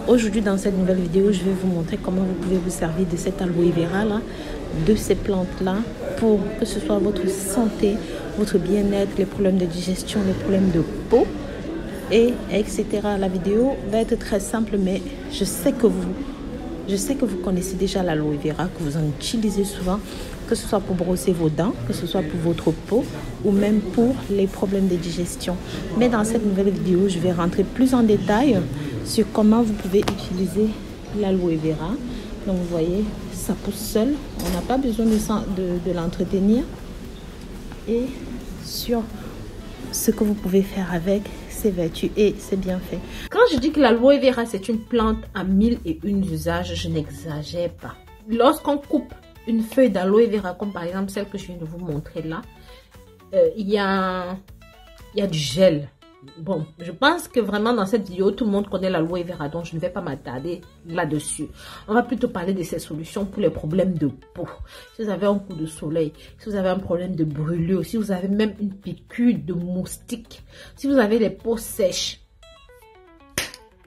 Aujourd'hui dans cette nouvelle vidéo, je vais vous montrer comment vous pouvez vous servir de cette aloe vera là, de ces plantes là, pour que ce soit votre santé, votre bien-être, les problèmes de digestion, les problèmes de peau, et etc. La vidéo va être très simple, mais je sais que vous connaissez déjà l'aloe vera, que vous en utilisez souvent, que ce soit pour brosser vos dents, que ce soit pour votre peau ou même pour les problèmes de digestion. Mais dans cette nouvelle vidéo, je vais rentrer plus en détail sur comment vous pouvez utiliser l'aloe vera. Donc vous voyez, ça pousse seul, on n'a pas besoin de l'entretenir. Et sur ce que vous pouvez faire avec ses vertus, et c'est bien fait. Quand je dis que l'aloe vera c'est une plante à 1001 usages, je n'exagère pas. Lorsqu'on coupe une feuille d'aloe vera, comme par exemple celle que je viens de vous montrer là, il y a du gel. Bon, je pense que vraiment dans cette vidéo, tout le monde connaît l'aloe vera, donc je ne vais pas m'attarder là-dessus. On va plutôt parler de ces solutions pour les problèmes de peau. Si vous avez un coup de soleil, si vous avez un problème de brûlure, si vous avez même une piqûre de moustique, si vous avez les peaux sèches,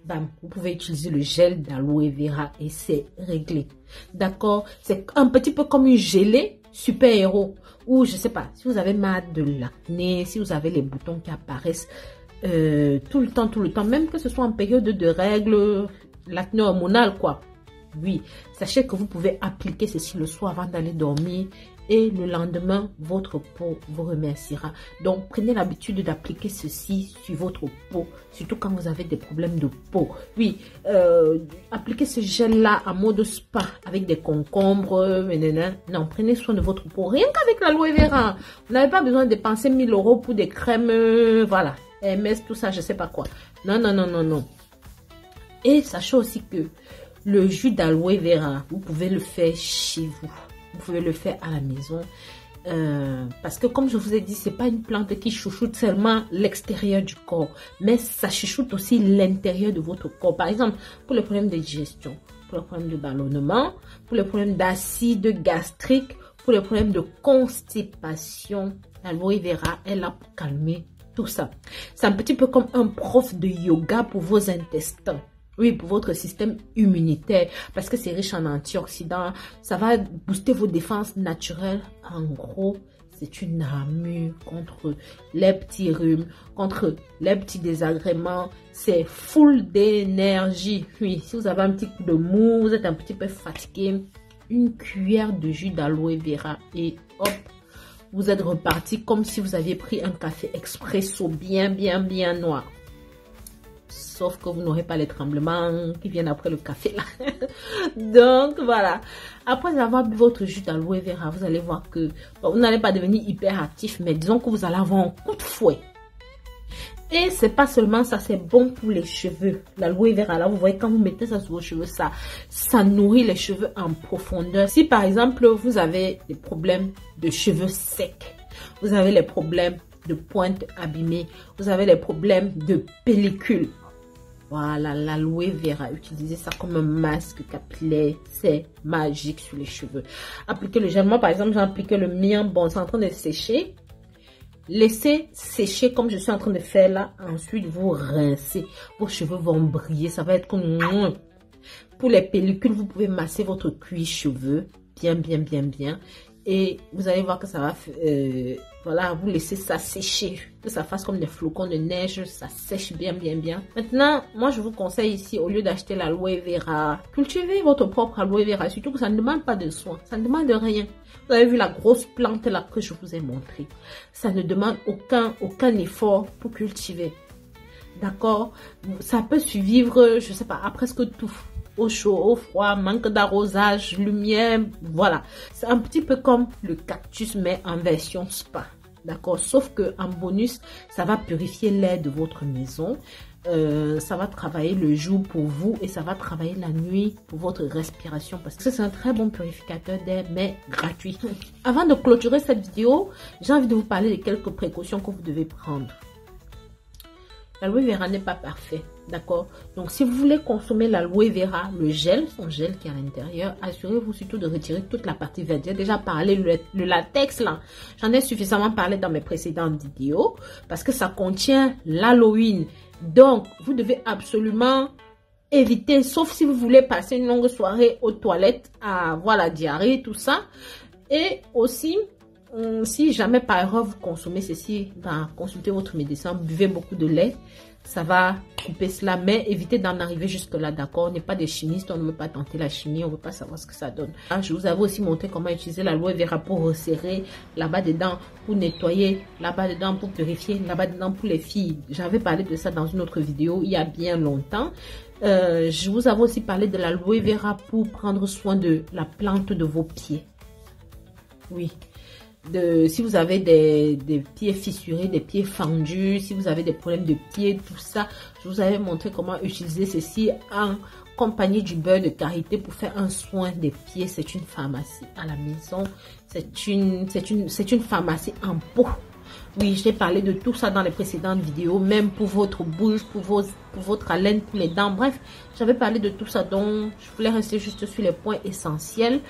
bam, vous pouvez utiliser le gel d'aloe vera et c'est réglé. D'accord? C'est un petit peu comme une gelée super-héros. Ou je sais pas, si vous avez mal de l'acné, si vous avez les boutons qui apparaissent tout le temps, même que ce soit en période de règles, l'acné hormonal quoi. Oui, sachez que vous pouvez appliquer ceci le soir avant d'aller dormir et le lendemain, votre peau vous remerciera. Donc, prenez l'habitude d'appliquer ceci sur votre peau, surtout quand vous avez des problèmes de peau. Oui, appliquez ce gel-là en mode spa avec des concombres. Non, prenez soin de votre peau. Rien qu'avec l'aloe vera. Vous n'avez pas besoin de dépenser 1000 € pour des crèmes, voilà, MS, tout ça, je sais pas quoi. Non. Et sachez aussi que le jus d'aloe vera, vous pouvez le faire chez vous. Vous pouvez le faire à la maison. Parce que comme je vous ai dit, c'est pas une plante qui chouchoute seulement l'extérieur du corps, mais ça chouchoute aussi l'intérieur de votre corps. Par exemple, pour les problèmes de digestion, pour les problèmes de ballonnement, pour les problèmes d'acide gastrique, pour les problèmes de constipation, l'aloe vera est là pour calmer tout ça. C'est un petit peu comme un prof de yoga pour vos intestins. Oui, pour votre système immunitaire, parce que c'est riche en antioxydants, ça va booster vos défenses naturelles. En gros, c'est une armure contre les petits rhumes, contre les petits désagréments. C'est full d'énergie. Oui, si vous avez un petit coup de mou, vous êtes un petit peu fatigué, une cuillère de jus d'aloe vera et hop, vous êtes reparti comme si vous aviez pris un café expresso bien noir. Sauf que vous n'aurez pas les tremblements qui viennent après le café là. Donc voilà. Après avoir bu votre jus d'aloe vera, vous allez voir que vous n'allez pas devenir hyper actif, mais disons que vous allez avoir un coup de fouet. Et c'est pas seulement ça, c'est bon pour les cheveux. L'aloe vera là, vous voyez quand vous mettez ça sur vos cheveux, ça nourrit les cheveux en profondeur. Si par exemple vous avez des problèmes de cheveux secs, vous avez les problèmes de pointe abîmée, vous avez les problèmes de pellicule. Voilà, l'aloe vera, utilisez ça comme un masque capillaire, c'est magique sur les cheveux. Appliquez le gel. Moi, par exemple, j'ai appliqué le mien. Bon, c'est en train de sécher. Laissez sécher comme je suis en train de faire là. Ensuite, vous rincez. Vos cheveux vont briller. Ça va être comme... Pour les pellicules, vous pouvez masser votre cuir cheveux bien. Et vous allez voir que ça va... voilà, vous laissez ça sécher. Que ça fasse comme des flocons de neige. Ça sèche bien. Maintenant, moi, je vous conseille ici, au lieu d'acheter l'aloe vera, cultivez votre propre aloe vera. Surtout que ça ne demande pas de soin. Ça ne demande rien. Vous avez vu la grosse plante là que je vous ai montrée. Ça ne demande aucun effort pour cultiver. D'accord? Ça peut survivre, je sais pas, à presque tout. Au chaud, au froid, manque d'arrosage, lumière, voilà. C'est un petit peu comme le cactus, mais en version spa. D'accord? Sauf que en bonus, ça va purifier l'air de votre maison. Ça va travailler le jour pour vous et ça va travailler la nuit pour votre respiration. Parce que c'est un très bon purificateur d'air, mais gratuit. Avant de clôturer cette vidéo, j'ai envie de vous parler de quelques précautions que vous devez prendre. L'aloe vera n'est pas parfait, d'accord? Donc, si vous voulez consommer l'aloe vera, le gel, son gel qui est à l'intérieur, assurez-vous surtout de retirer toute la partie verte. J'ai déjà parlé le latex là. J'en ai suffisamment parlé dans mes précédentes vidéos parce que ça contient l'aloïne. Donc, vous devez absolument évitez, sauf si vous voulez passer une longue soirée aux toilettes, à avoir la diarrhée, tout ça. Et aussi, si jamais par erreur vous consommez ceci, ben, consultez votre médecin, buvez beaucoup de lait. Ça va couper cela, mais évitez d'en arriver jusque-là, d'accord? On n'est pas des chimistes, on ne veut pas tenter la chimie, on ne veut pas savoir ce que ça donne. Je vous avais aussi montré comment utiliser l'aloe vera pour resserrer là-bas dedans, pour nettoyer, là-bas dedans pour purifier, là-bas dedans pour les filles. J'avais parlé de ça dans une autre vidéo il y a bien longtemps. Je vous avais aussi parlé de l'aloe vera pour prendre soin de la plante de vos pieds. Oui. Si vous avez des pieds fissurés, des pieds fendus, si vous avez des problèmes de pieds, tout ça, je vous avais montré comment utiliser ceci en compagnie du beurre de karité pour faire un soin des pieds. C'est une pharmacie à la maison, c'est une pharmacie en pot. Oui, j'ai parlé de tout ça dans les précédentes vidéos, même pour votre bouche, pour votre haleine, pour les dents, bref, j'avais parlé de tout ça, donc je voulais rester juste sur les points essentiels.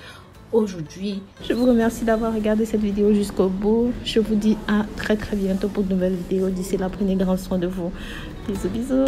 Aujourd'hui, je vous remercie d'avoir regardé cette vidéo jusqu'au bout. Je vous dis à très bientôt pour de nouvelles vidéos. D'ici là, prenez grand soin de vous. Bisous, bisous.